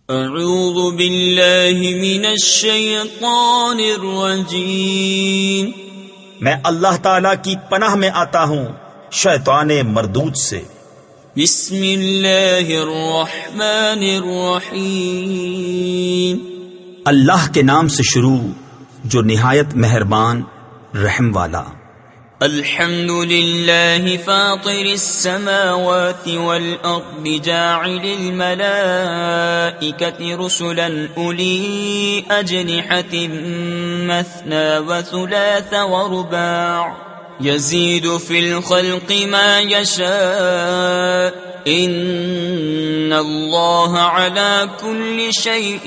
اعوذ باللہ من الشیطان الرجیم، میں اللہ تعالی کی پناہ میں آتا ہوں شیطان مردود سے۔ بسم اللہ الرحمن الرحیم، اللہ کے نام سے شروع جو نہایت مہربان رحم والا۔ الحمد للہ فاطر السماوات والارض جاعل الملائکۃ رسلا اولی اجنحۃ مثنى وثلاث ورباع يزيد في الخلق ما يشاء ان الله على كل شيء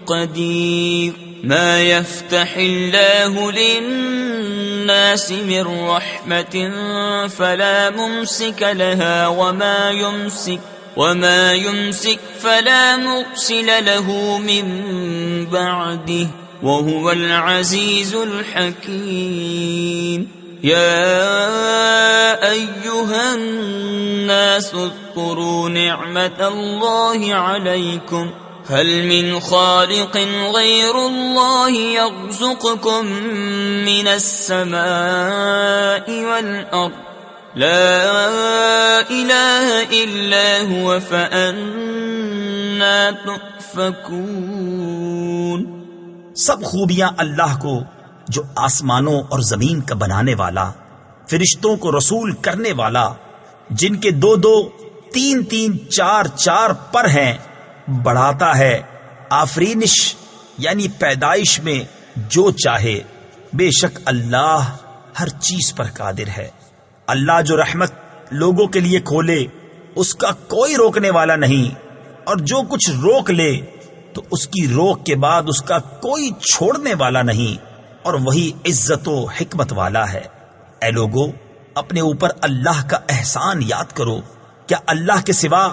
قدير ما يفتح الله للناس من رحمة فلا ممسك لها وما يمسك فلا مرسل له من بعده وهو العزيز الحكيم يا أيها الناس اذكروا نعمة الله عليكم هل من خالق غير الله يرزقكم من السماء والأرض لا إله إلا هو فأنا تؤفكون۔ سب خوبیاں اللہ کو جو آسمانوں اور زمین کا بنانے والا، فرشتوں کو رسول کرنے والا، جن کے دو دو تین تین چار چار پر ہیں، بڑھاتا ہے آفرینش یعنی پیدائش میں جو چاہے۔ بے شک اللہ ہر چیز پر قادر ہے۔ اللہ جو رحمت لوگوں کے لیے کھولے اس کا کوئی روکنے والا نہیں، اور جو کچھ روک لے تو اس کی روک کے بعد اس کا کوئی چھوڑنے والا نہیں، اور وہی عزت و حکمت والا ہے۔ اے لوگو، اپنے اوپر اللہ کا احسان یاد کرو۔ کیا اللہ کے سوا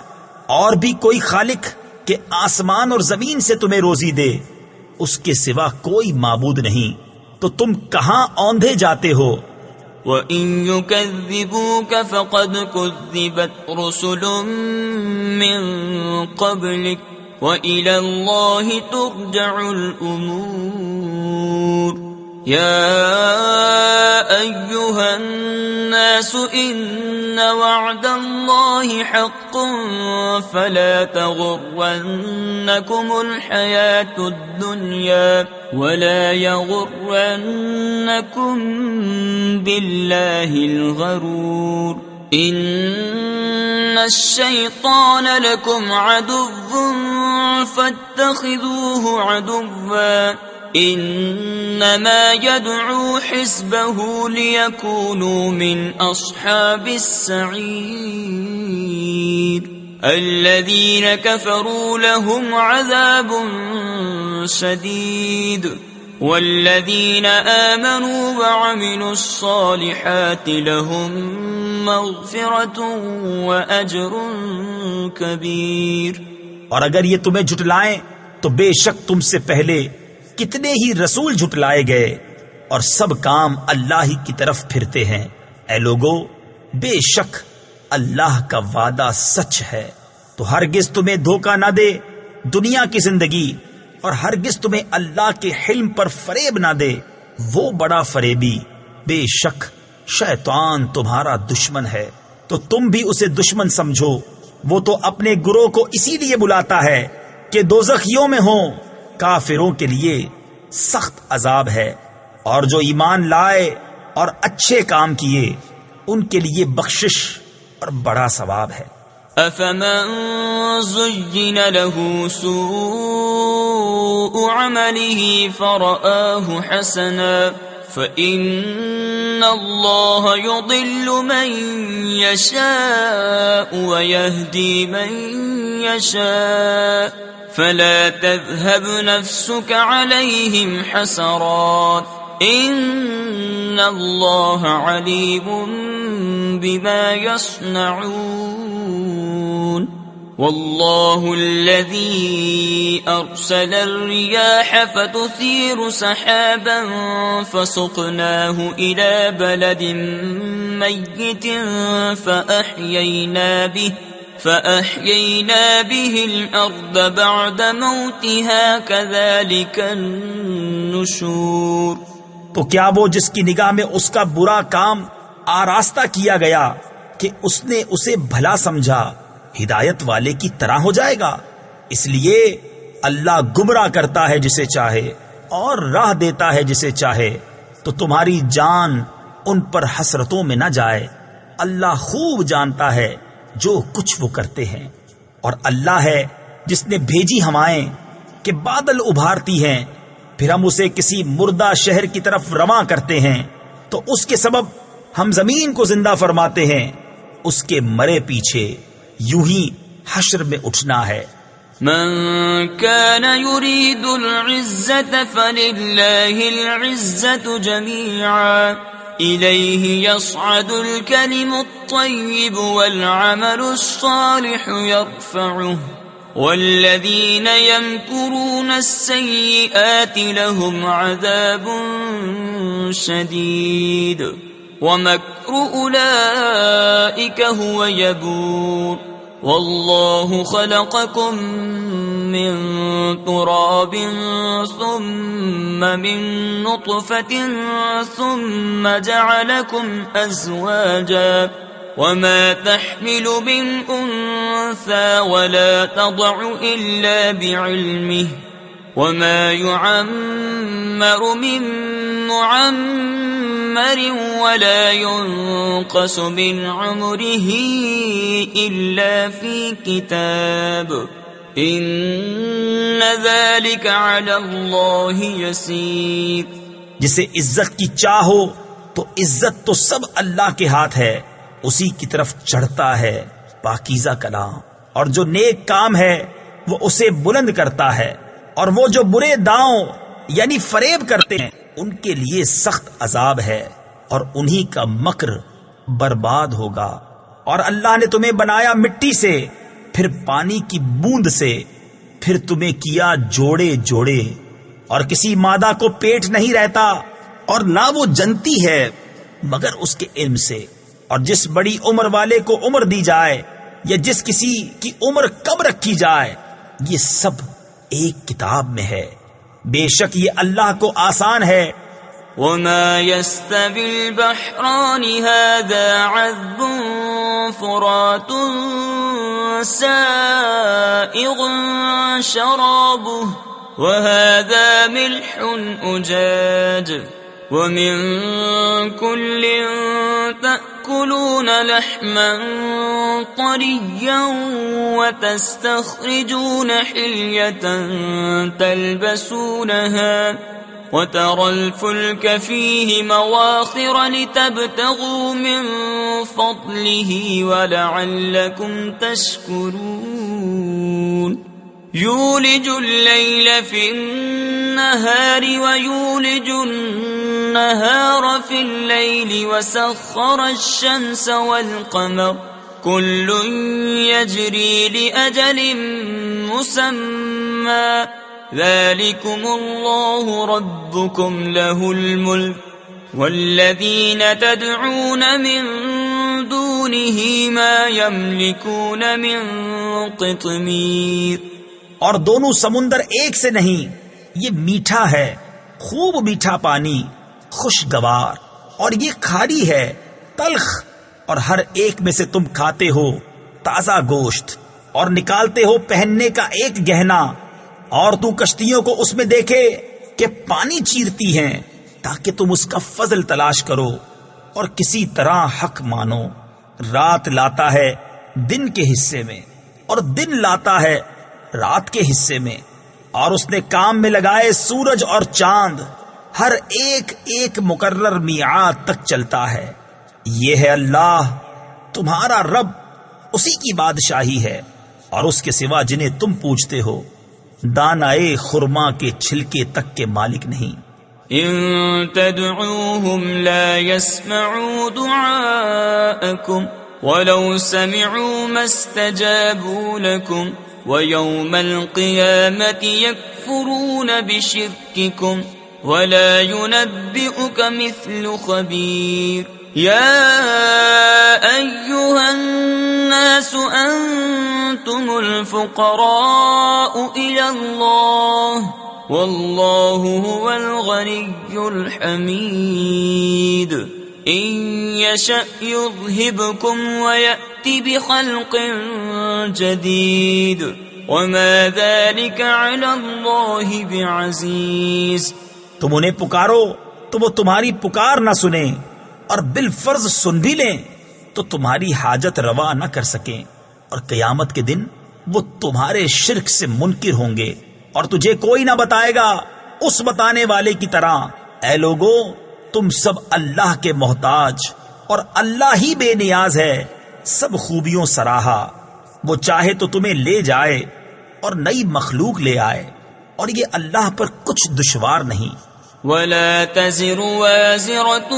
اور بھی کوئی خالق کہ آسمان اور زمین سے تمہیں روزی دے؟ اس کے سوا کوئی معبود نہیں، تو تم کہاں اوندھے جاتے ہو؟ وَإِن يُكَذِّبُوكَ فَقَدْ كُذِّبَتْ رُسُلٌ مِّن قَبْلِكَ وَإِلَى اللَّهِ تُرْجَعُ الْأُمُورُ يَا أَيُّهَا النَّاسُ إِنَّ وَعْدَ اللَّهِ حَقٌّ فَلَا تَغُرَّنَّكُمُ الْحَيَاةُ الدُّنْيَا وَلَا يَغُرَّنَّكُم بِاللَّهِ الْغَرُورُ إِنَّ الشَّيْطَانَ لَكُمْ عَدُوٌّ فَاتَّخِذُوهُ عَدُوًّا إِنَّمَا يَدْعُو حِزْبَهُ لِيَكُونُوا مِنْ أَصْحَابِ السَّعِيرِ الَّذِينَ كَفَرُوا لَهُمْ عَذَابٌ شَدِيدٌ وَالَّذِينَ آمَنُوا وَعَمِلُوا الصَّالِحَاتِ لَهُمْ مَغْفِرَةٌ وَأَجْرٌ كَبِيرٌ۔ اور اگر یہ تمہیں جھٹلائیں تو بے شک تم سے پہلے کتنے ہی رسول جھٹلائے گئے، اور سب کام اللہ ہی کی طرف پھرتے ہیں۔ اے لوگو، بے شک اللہ کا وعدہ سچ ہے، تو ہرگز تمہیں دھوکہ نہ دے دنیا کی زندگی، اور ہرگز تمہیں اللہ کے حلم پر فریب نہ دے وہ بڑا فریبی۔ بے شک شیطان تمہارا دشمن ہے، تو تم بھی اسے دشمن سمجھو۔ وہ تو اپنے گروہ کو اسی لیے بلاتا ہے کہ دوزخیوں میں ہوں۔ کافروں کے لیے سخت عذاب ہے، اور جو ایمان لائے اور اچھے کام کیے ان کے لیے بخشش اور بڑا ثواب ہے۔ أَفَمَن زُيِّنَ لَهُ سُوءُ عَمَلِهِ فَرَآهُ حَسَنًا فَإِنَّ اللَّهَ يُضِلُّ مَن يَشَاءُ وَيَهْدِي مَن يَشَاءُ فَلَا تَذْهَبْ نَفْسُكَ عَلَيْهِمْ حَسَرَاتٍ إِنَّ اللَّهَ عَلِيمٌ بِمَا يَصْنَعُونَ وَاللَّهُ الَّذِي أَرْسَلَ الرِّيَاحَ فَتُثِيرُ سَحَابًا فَسُقْنَاهُ إِلَى بَلَدٍ مَّيِّتٍ فأحيينا به الأرض بعد موتها كذلك النشور. تو کیا وہ جس کی نگاہ میں اس کا برا کام آراستہ کیا گیا کہ اس نے اسے بھلا سمجھا ہدایت والے کی طرح ہو جائے گا؟ اس لیے اللہ گمراہ کرتا ہے جسے چاہے اور راہ دیتا ہے جسے چاہے. تو تمہاری جان ان پر حسرتوں میں نہ جائے، اللہ خوب جانتا ہے جو کچھ وہ کرتے ہیں. اور اللہ ہے جس نے بھیجی ہوائیں کہ بادل ابھارتی ہیں، پھر ہم اسے کسی مردہ شہر کی طرف رواں کرتے ہیں تو اس کے سبب ہم زمین کو زندہ فرماتے ہیں. اس کے مرے پیچھے یوں ہی حشر میں اٹھنا ہے. من كان يريد العزة فلله العزة جميعا إليه يصعد الكلم الطيب والعمل الصالح يرفعه والذين يمكرون السيئات لهم عذاب شديد ومكر أولئك هو يبور. والله خلقكم من تراب ثم من نطفة ثم جعلكم أزواجا وما تحمل من أنثى ولا تضع إلا بعلمه وما يعمر من معمر ولا ينقص من عمره إلا في كتاب إن ذلك على الله يسير. جسے عزت کی چاہو تو عزت تو سب اللہ کے ہاتھ ہے، اسی کی طرف چڑھتا ہے پاکیزہ کلام. اور جو نیک کام ہے وہ اسے بلند کرتا ہے، اور وہ جو برے داؤں یعنی فریب کرتے ہیں ان کے لیے سخت عذاب ہے، اور انہی کا مکر برباد ہوگا. اور اللہ نے تمہیں بنایا مٹی سے، پھر پانی کی بوند سے، پھر تمہیں کیا جوڑے جوڑے، اور کسی مادہ کو پیٹ نہیں رہتا اور نہ وہ جنتی ہے مگر اس کے علم سے. اور جس بڑی عمر والے کو عمر دی جائے یا جس کسی کی عمر کم رکھی جائے، یہ سب ایک کتاب میں ہے. بے شک یہ اللہ کو آسان ہے. وما يستوي البحران هذا عذب فرات سائغ شرابه وهذا ملح أجاج ومن كل تأكلون لحما طريا وتستخرجون حلية تلبسونها وترى الفلك فيه مواخر لتبتغوا من فضله ولعلكم تشكرون. يولج الليل في النهار ويولج النهار في الليل وسخر الشمس والقمر كل يجري لأجل مسمى ذلكم الله ربكم له الملك والذين تدعون من دونه ما يملكون من قطمير. اور دونوں سمندر ایک سے نہیں، یہ میٹھا ہے، خوب میٹھا پانی، خوشگوار، اور یہ کھاری ہے، تلخ. اور ہر ایک میں سے تم کھاتے ہو تازہ گوشت اور نکالتے ہو پہننے کا ایک گہنا. اور تو کشتیوں کو اس میں دیکھے کہ پانی چیرتی ہیں تاکہ تم اس کا فضل تلاش کرو اور کسی طرح حق مانو. رات لاتا ہے دن کے حصے میں اور دن لاتا ہے رات کے حصے میں، اور اس نے کام میں لگائے سورج اور چاند، ہر ایک ایک مقرر میعاد تک چلتا ہے. یہ ہے اللہ تمہارا رب، اسی کی بادشاہی ہے، اور اس کے سوا جنہیں تم پوچھتے ہو دانائے خرما کے چھلکے تک کے مالک نہیں. ان تدعوهم لا يسمعوا دعاءكم ولو سمعوا ما استجابوا لكم ويوم القيامة يكفرون بشرككم ولا ينبئك مثل خبير. يا أيها الناس أنتم الفقراء إلى الله والله هو الغني الحميد إن يشأ يذهبكم ويأتي بخلق جديد وما ذلك على الله بعزيز. تم انہیں پکارو تو وہ تمہاری پکار نہ سنیں، اور بالفرض سن بھی لیں تو تمہاری حاجت روا نہ کر سکیں، اور قیامت کے دن وہ تمہارے شرک سے منکر ہوں گے، اور تجھے کوئی نہ بتائے گا اس بتانے والے کی طرح. اے لوگو، تم سب اللہ کے محتاج، اور اللہ ہی بے نیاز ہے، سب خوبیوں سراہا. وہ چاہے تو تمہیں لے جائے اور نئی مخلوق لے آئے، اور یہ اللہ پر کچھ دشوار نہیں. ولا تزر وازرة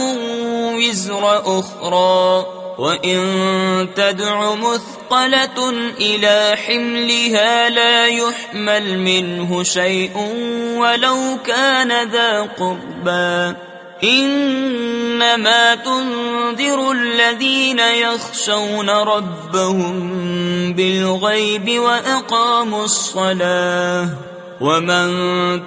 وزر أخرى وإن تدع مثقلة إلى حملها لا يحمل منه شيء ولو كان ذا قربى إنما تنذر الذين يخشون ربهم بالغيب وأقاموا الصلاة ومن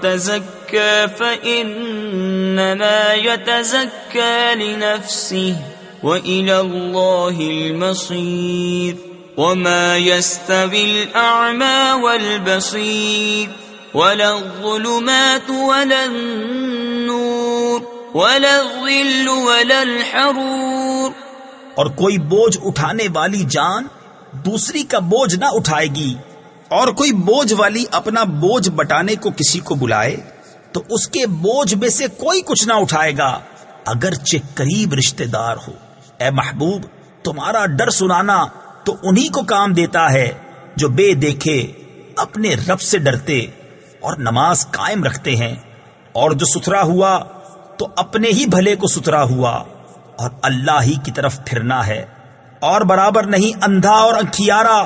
تزكى فإنما يتزكى لنفسه وإلى الله المصير وما يستوي الأعمى والبصير ولا الظلمات ولا النور ولا الظل ولا الحرور. اور کوئی بوجھ اٹھانے والی جان دوسری کا بوجھ نہ اٹھائے گی، اور کوئی بوجھ والی اپنا بوجھ بٹانے کو کسی کو بلائے تو اس کے بوجھ میں سے کوئی کچھ نہ اٹھائے گا اگرچہ قریب رشتہ دار ہو. اے محبوب، تمہارا ڈر سنانا تو انہی کو کام دیتا ہے جو بے دیکھے اپنے رب سے ڈرتے اور نماز قائم رکھتے ہیں، اور جو ستھرا ہوا تو اپنے ہی بھلے کو ستھرا ہوا، اور اللہ ہی کی طرف پھرنا ہے. اور برابر نہیں اندھا اور انکھیارا،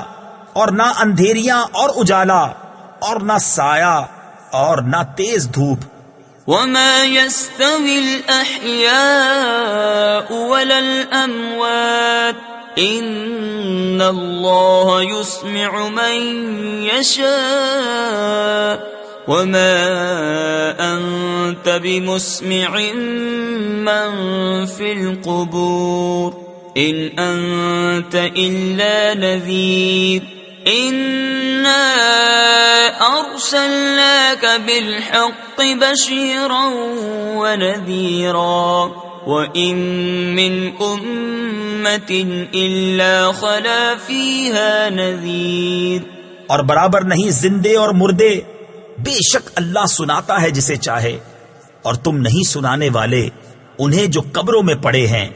اور نہ اندھیریاں اور اجالا، اور نہ سایہ اور نہ تیز دھوپ. وما يستوي الأحياء ولا الأموات إن الله يسمع من يشاء وما أنت بمسمع من في القبور إن أنت إلا نذير إنا أرسلناك بالحق بشيرا ونذيرا وإن من أمة إلا خلا فيها نذير. اور برابر نہیں زندے اور مردے، بے شک اللہ سناتا ہے جسے چاہے، اور تم نہیں سنانے والے انہیں جو قبروں میں پڑے ہیں.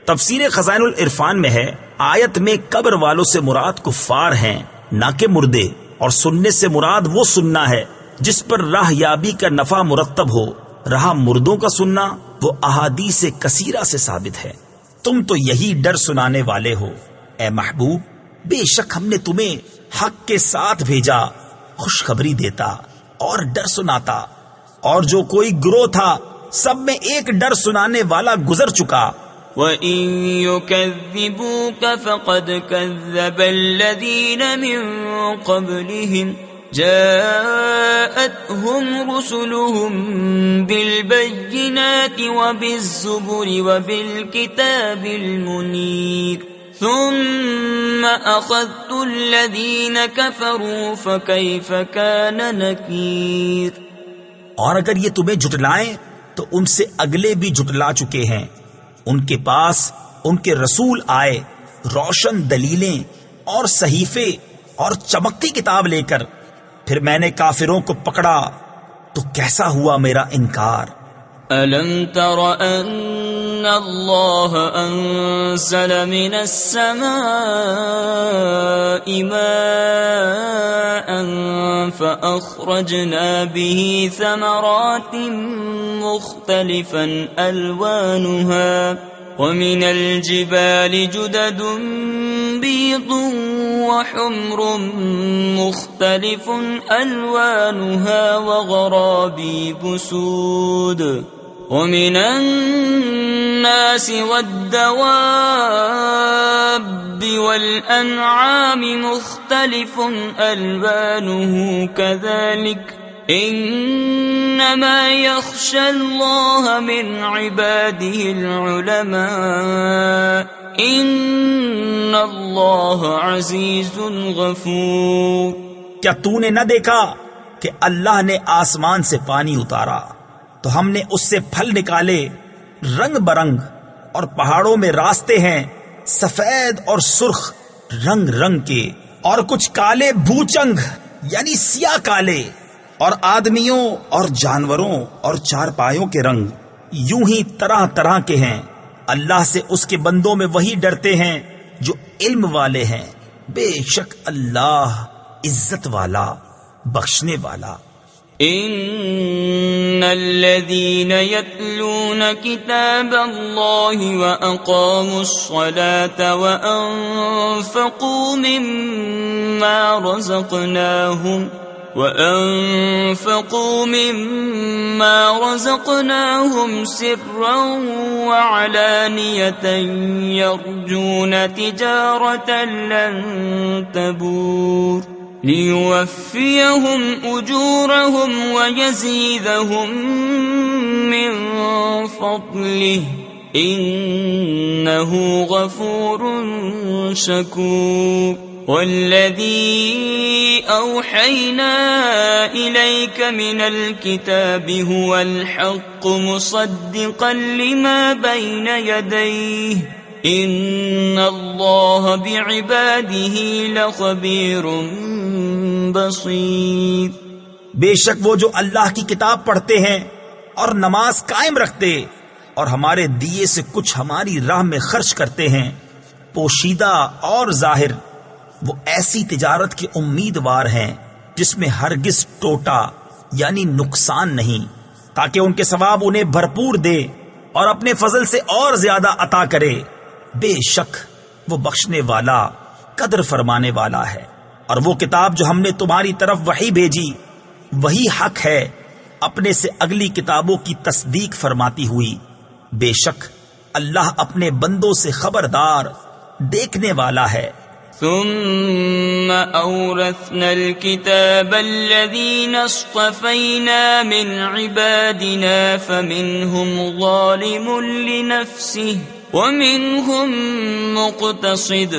تفسیر خزائن العرفان میں ہے، آیت میں قبر والوں سے مراد کفار ہیں نہ کہ مردے، اور سننے سے مراد وہ سننا ہے جس پر راہ یابی کا نفع مرتب ہو. رہا مردوں کا سننا، وہ احادیث کثیرہ سے ثابت ہے. تم تو یہی ڈر سنانے والے ہو. اے محبوب، بے شک ہم نے تمہیں حق کے ساتھ بھیجا، خوشخبری دیتا اور ڈر سناتا. اور جو کوئی گروہ تھا سب میں ایک ڈر سنانے والا گزر چکا. وَإِن يُكَذِّبُوكَ فَقَدْ كَذَّبَ الَّذِينَ مِن قَبْلِهِمْ جَاءَتْهُمْ رُسُلُهُم بِالْبَيِّنَاتِ وَبِالزُّبُرِ وَبِالْكِتَابِ الْمُنِيرِ ثُمَّ أَخَذْتُ الَّذِينَ كَفَرُوا فَكَيْفَ كَانَ نَكِيرِ. اور اگر یہ تمہیں جھٹلائیں تو ان سے اگلے بھی جھٹلا چکے ہیں. ان کے پاس ان کے رسول آئے روشن دلیلیں اور صحیفے اور چمکتی کتاب لے کر، پھر میں نے کافروں کو پکڑا تو کیسا ہوا میرا انکار. أَلَمْ تَرَ أَنَّ اللَّهَ أَنزَلَ مِنَ السَّمَاءِ مَاءً فَأَخْرَجْنَا بِهِ ثَمَرَاتٍ مُخْتَلِفًا أَلْوَانُهَا وَمِنَ الْجِبَالِ جُدَدٌ بِيضٌ وَحُمْرٌ مُخْتَلِفٌ أَلْوَانُهَا وَغَرَابِيبُ سُودٌ ومن الناس والدواب والأنعام مختلف ألوانه كذلك إنما يخشى الله من عباده العلماء إن الله عزيز غفور۔ کیا تو نے نہ دیکھا کہ اللہ نے آسمان سے پانی اتارا تو ہم نے اس سے پھل نکالے رنگ برنگ، اور پہاڑوں میں راستے ہیں سفید اور سرخ رنگ رنگ کے، اور کچھ کالے بھوچنگ یعنی سیاہ کالے، اور آدمیوں اور جانوروں اور چارپایوں کے رنگ یوں ہی طرح طرح کے ہیں۔ اللہ سے اس کے بندوں میں وہی ڈرتے ہیں جو علم والے ہیں، بے شک اللہ عزت والا بخشنے والا۔ ان الذين يتلون كتاب الله واقاموا الصلاة وأنفقوا مما رزقناهم سرا وعلانية يرجون تجارة لن تبور ليوفيهم أجورهم ويزيدهم من فضله إنه غفور شكور۔ والذي أوحينا إليك من الكتاب هو الحق مصدقا لما بين يديه إن الله بعباده لخبير بصير۔ بے شک وہ جو اللہ کی کتاب پڑھتے ہیں اور نماز قائم رکھتے اور ہمارے دیے سے کچھ ہماری راہ میں خرچ کرتے ہیں، پوشیدہ اور ظاہر، وہ ایسی تجارت کے امیدوار ہیں جس میں ہرگز ٹوٹا یعنی نقصان نہیں، تاکہ ان کے ثواب انہیں بھرپور دے اور اپنے فضل سے اور زیادہ عطا کرے۔ بے شک وہ بخشنے والا قدر فرمانے والا ہے۔ اور وہ کتاب جو ہم نے تمہاری طرف وحی بھیجی وہی حق ہے، اپنے سے اگلی کتابوں کی تصدیق فرماتی ہوئی۔ بے شک اللہ اپنے بندوں سے خبردار دیکھنے والا ہے۔ ثم أورثنا الكتاب الذين اصطفينا من عبادنا فمنهم ظالم لنفسه ومنهم مقتصد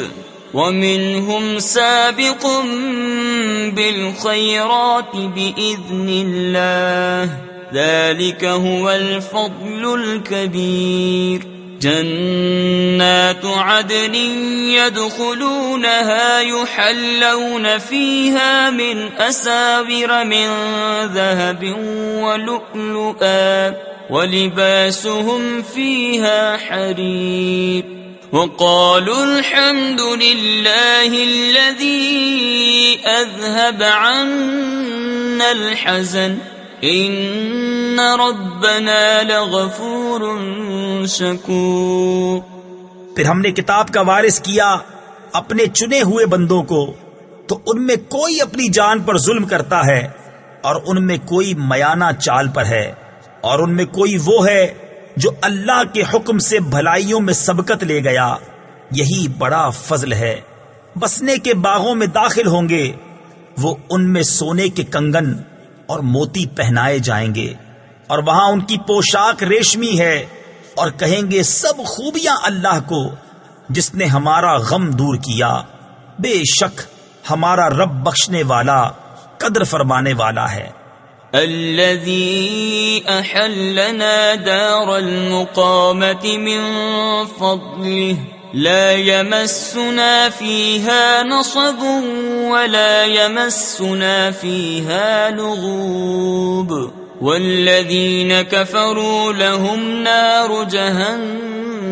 ومنهم سابق بالخيرات بإذن الله ذلك هو الفضل الكبير۔ جنات عدن يدخلونها يحلون فيها من أساور من ذهب ولؤلؤا ولباسهم فيها حرير وقالوا الحمد لله الذي أذهب عنا الحزن ان ربنا لغفور شکور۔ پھر ہم نے کتاب کا وارث کیا اپنے چنے ہوئے بندوں کو، تو ان میں کوئی اپنی جان پر ظلم کرتا ہے اور ان میں کوئی میانہ چال پر ہے، اور ان میں کوئی وہ ہے جو اللہ کے حکم سے بھلائیوں میں سبقت لے گیا، یہی بڑا فضل ہے۔ بسنے کے باغوں میں داخل ہوں گے، وہ ان میں سونے کے کنگن اور موتی پہنائے جائیں گے، اور وہاں ان کی پوشاک ریشمی ہے، اور کہیں گے سب خوبیاں اللہ کو جس نے ہمارا غم دور کیا۔ بے شک ہمارا رب بخشنے والا قدر فرمانے والا ہے۔ الذي أحلنا دار المقامة من فضله لا يمسنا فيها نصب ولا يمسنا فيها لغوب والذين كفروا لهم نار جهنم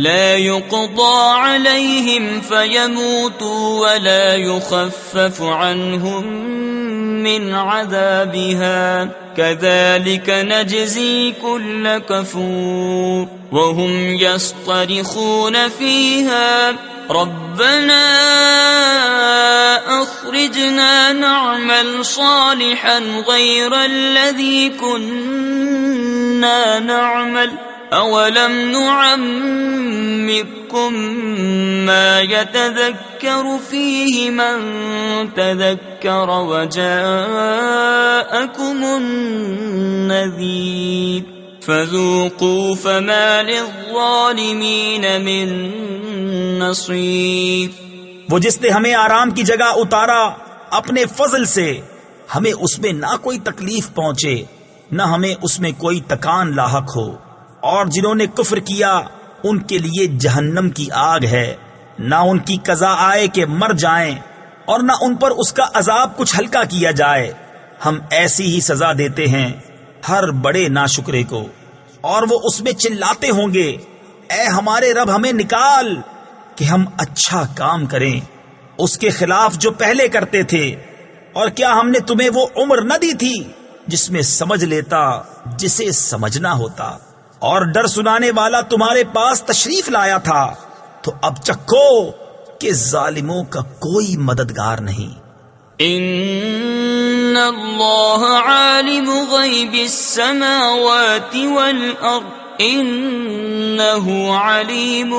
لا يقضى عليهم فيموتوا ولا يخفف عنهم من عذابها كذلك نجزي كل كفور وهم يصطرخون فيها ربنا أخرجنا نعمل صالحا غير الذي كنا نعمل أولم نعمركم ما يتذكر فيه من تذكر وجاءكم النذير فذوقوا فما للظالمين من نصير۔ وہ جس نے ہمیں آرام کی جگہ اتارا اپنے فضل سے، ہمیں اس میں نہ کوئی تکلیف پہنچے نہ ہمیں اس میں کوئی تکان لاحق ہو، اور جنہوں نے کفر کیا ان کے لیے جہنم کی آگ ہے، نہ ان کی قضا آئے کہ مر جائیں اور نہ ان پر اس کا عذاب کچھ ہلکا کیا جائے۔ ہم ایسی ہی سزا دیتے ہیں ہر بڑے ناشکرے کو، اور وہ اس میں چلاتے ہوں گے، اے ہمارے رب ہمیں نکال کہ ہم اچھا کام کریں اس کے خلاف جو پہلے کرتے تھے، اور کیا ہم نے تمہیں وہ عمر نہ دی تھی جس میں سمجھ لیتا جسے سمجھنا ہوتا، اور ڈر سنانے والا تمہارے پاس تشریف لایا تھا، تو اب چکھو کہ ظالموں کا کوئی مددگار نہیں۔ ان اللہ عالم غیب السماوات والارض انه علیم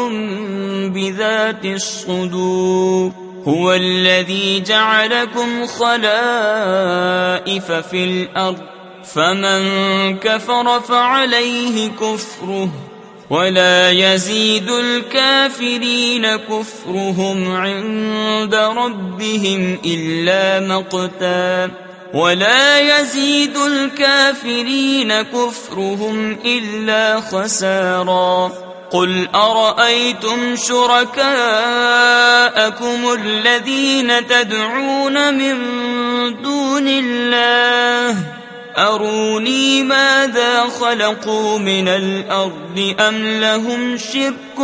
بذات الصدور هو الذي جعلكم خلائف في الارض فمن كفر فعليه كفره ولا يزيد الكافرين كفرهم عند ربهم إلا مقتا ولا يزيد الكافرين كفرهم إلا خسارا قل أرأيتم شركاءكم الذين تدعون من دون الله أروني ماذا خلقوا من الأرض أم لهم شرك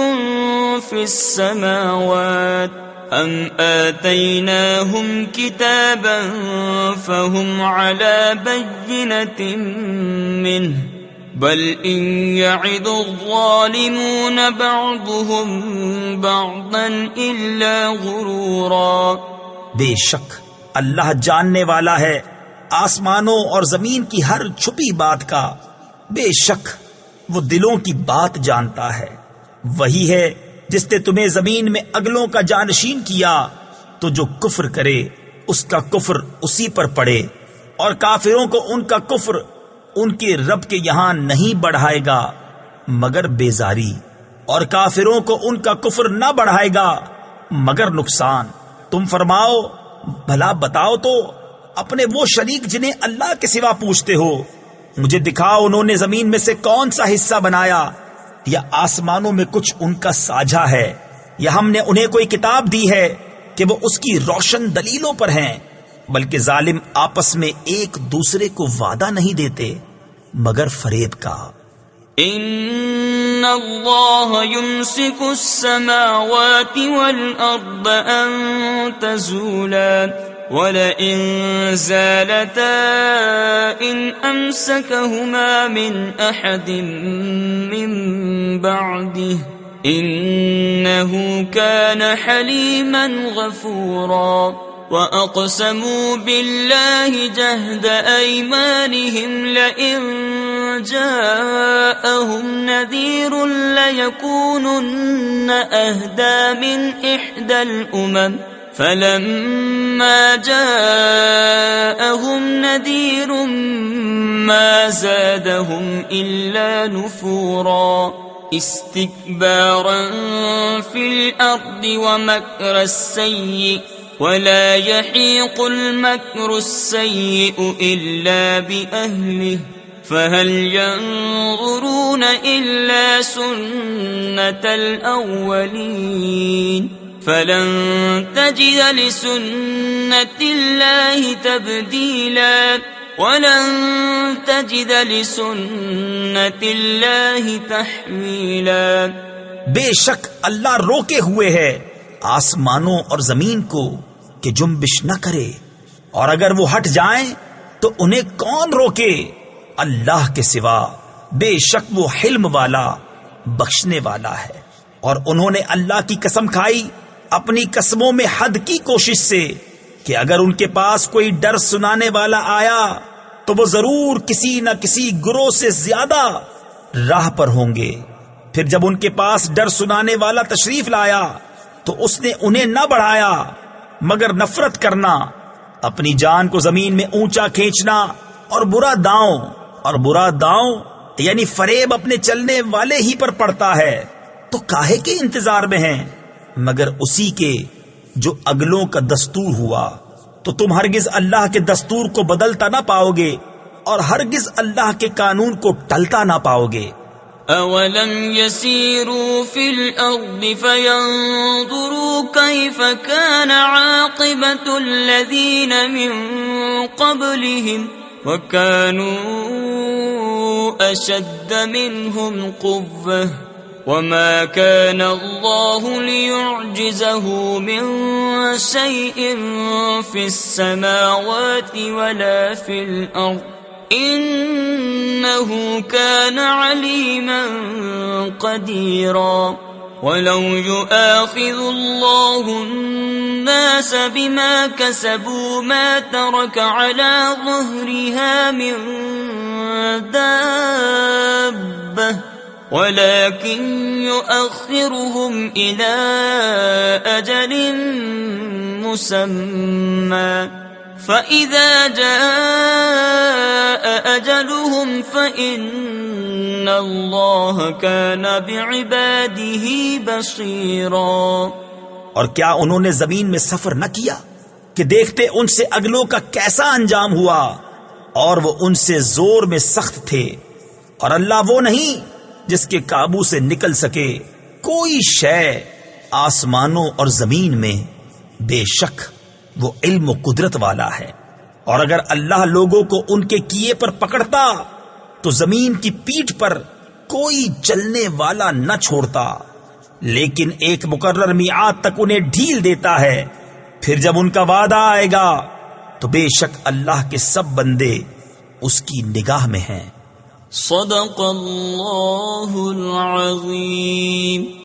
في السماوات أم آتيناهم كتابا فهم على بينة منه بل إن يعد الظالمون بعضهم بعضا إلا غرورا۔ بے شک اللہ جاننے والا ہے آسمانوں اور زمین کی ہر چھپی بات کا، بے شک وہ دلوں کی بات جانتا ہے۔ وہی ہے جس نے تمہیں زمین میں اگلوں کا جانشین کیا، تو جو کفر کرے اس کا کفر اسی پر پڑے، اور کافروں کو ان کا کفر ان کے رب کے یہاں نہیں بڑھائے گا مگر بیزاری، اور کافروں کو ان کا کفر نہ بڑھائے گا مگر نقصان۔ تم فرماؤ بھلا بتاؤ تو اپنے وہ شریک جنہیں اللہ کے سوا پوچھتے ہو، مجھے دکھاؤ انہوں نے زمین میں سے کون سا حصہ بنایا، یا آسمانوں میں کچھ ان کا ساجھا ہے، یا ہم نے انہیں کوئی کتاب دی ہے کہ وہ اس کی روشن دلیلوں پر ہیں، بلکہ ظالم آپس میں ایک دوسرے کو وعدہ نہیں دیتے مگر فریب کا۔ ان اللہ یمسک السماوات والارض ان تزولا وَلَئِن زَالَتَا إِنْ أَمْسَكَهُمَا مِنْ أَحَدٍ مِّن بَعْدِهِ إِنَّهُ كَانَ حَلِيمًا غَفُورًا۔ وَأَقْسَمُوا بِاللَّهِ جَهْدَ أَيْمَانِهِمْ لَئِن جَاءَهُمْ نَذِيرٌ لَيَكُونُنَّ أَهْدَى مِنْ إِحْدَى الْأُمَمِ فلما جاءهم نذير ما زادهم إلا نفورا استكبارا في الأرض ومكر السيء ولا يحيق المكر السيء إلا بأهله فهل ينظرون إلا سنة الأولين فلن تجد لسنة الله تبديلا ولن تجد لسنة الله تحويلا۔ بے شک اللہ روکے ہوئے ہے آسمانوں اور زمین کو کہ جنبش نہ کرے، اور اگر وہ ہٹ جائیں تو انہیں کون روکے اللہ کے سوا۔ بے شک وہ حلم والا بخشنے والا ہے۔ اور انہوں نے اللہ کی قسم کھائی اپنی قسموں میں حد کی کوشش سے کہ اگر ان کے پاس کوئی ڈر سنانے والا آیا تو وہ ضرور کسی نہ کسی گروہ سے زیادہ راہ پر ہوں گے۔ پھر جب ان کے پاس ڈر سنانے والا تشریف لایا تو اس نے انہیں نہ بڑھایا مگر نفرت کرنا، اپنی جان کو زمین میں اونچا کھینچنا، اور برا داؤں یعنی فریب اپنے چلنے والے ہی پر پڑتا ہے۔ تو کاہے کے انتظار میں ہیں؟ مگر اسی کے جو اگلوں کا دستور ہوا۔ تو تم ہرگز اللہ کے دستور کو بدلتا نہ پاؤ گے اور ہرگز اللہ کے قانون کو ٹلتا نہ پاؤ گے۔ أَوَلَمْ يَسِيرُوا فِي الْأَرْضِ فَيَنْظُرُوا كَيْفَ كَانَ عَاقِبَةُ الَّذِينَ مِنْ قَبْلِهِمْ وَكَانُوا أَشَدَّ مِنْهُمْ قُوَّةً وَمَا كَانَ اللَّهُ لِيُعْجِزَهُ مِنْ شَيْءٍ فِي السَّمَاوَاتِ وَلَا فِي الْأَرْضِ إِنَّهُ كَانَ عَلِيمًا قَدِيرًا وَلَوْ يُؤَاخِذُ اللَّهُ النَّاسَ بِمَا كَسَبُوا مَا تَرَكَ عَلَى ظَهْرِهَا مِن دَابَّةٍ وَلَكِنْ يُؤَخِّرُهُمْ إِلَى أَجَلٍ مُّسَمًّى فَإِذَا جَاءَ أَجَلُهُمْ فَإِنَّ اللَّهَ كَانَ بِعِبَادِهِ بَصِيرًا۔ اور کیا انہوں نے زمین میں سفر نہ کیا کہ دیکھتے ان سے اگلوں کا کیسا انجام ہوا، اور وہ ان سے زور میں سخت تھے، اور اللہ وہ نہیں جس کے قابو سے نکل سکے کوئی شے آسمانوں اور زمین میں، بے شک وہ علم و قدرت والا ہے۔ اور اگر اللہ لوگوں کو ان کے کیے پر پکڑتا تو زمین کی پیٹھ پر کوئی چلنے والا نہ چھوڑتا، لیکن ایک مقرر میعاد تک انہیں ڈھیل دیتا ہے، پھر جب ان کا وعدہ آئے گا تو بے شک اللہ کے سب بندے اس کی نگاہ میں ہیں۔ صدق اللہ العظیم۔